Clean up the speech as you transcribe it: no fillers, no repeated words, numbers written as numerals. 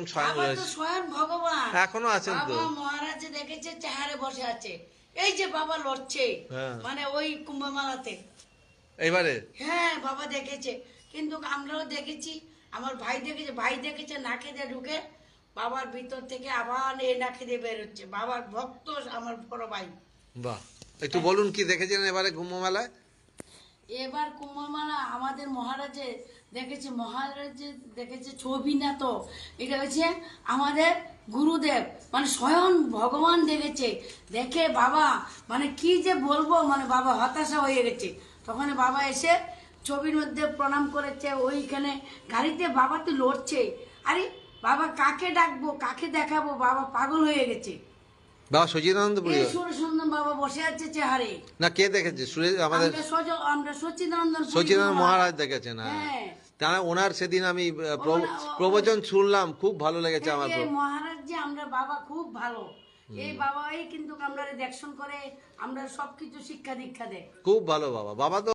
একদম স্বয়ং বাবা তো স্বয়ং ভগবান, এখনো আছেন তো। বাবা মহারাজ দেখেছে চেহারে বসে আছে, এই যে বাবা লড়ছে হ্যাঁ। মানে ওই কুম্ভমেলাতে। এইবারে হ্যাঁ বাবা দেখেছে, কিন্তু আমরাও দেখেছি, আমার ভাই দেখেছে, ভাই দেখেছে নাকে দিয়ে ঢুকে বাবার ভিতর থেকে আবার এই নাকে দিয়ে বেরোচ্ছে, বাবার ভক্ত আমার বড় ভাই। বাহ, একটু বলুন কি দেখেছেন এবারে কুম্ভ মেলায়? এবার কুম্ভমেলা আমাদের মহারাজে দেখেছে, মহারাজে দেখেছে ছবি না তো, এটা হচ্ছে আমাদের গুরুদেব মানে স্বয়ং ভগবান দেখেছে। দেখে বাবা মানে কি যে বলবো, মানে বাবা হতাশা হয়ে গেছে। তখন বাবা এসে ছবির মধ্যে প্রণাম করেছে, ওইখানে গাড়িতে বাবা তো লড়ছে। আরে বাবা কাকে ডাকবো, কাকে দেখাবো, বাবা পাগল হয়ে গেছে। বাবা সচিদানন্দপুরী এই সুরসুন্দর বাবা বসে আছে চেহারে। না, কে দেখেছে? আমাদের আমরা সচিদানন্দ সচিদানন্দ মহারাজ দেখেছেন। হ্যাঁ, তারা ওনার সেদিন আমি প্রবচন শুনলাম, খুব ভালো লেগেছে আমার। মহারাজ যে আমরা বাবা খুব ভালো, এই বাবাই কিন্তু আমরা দেখশন করে, আমরা সবকিছু শিক্ষা দীক্ষা দেয়। খুব ভালো বাবা। বাবা তো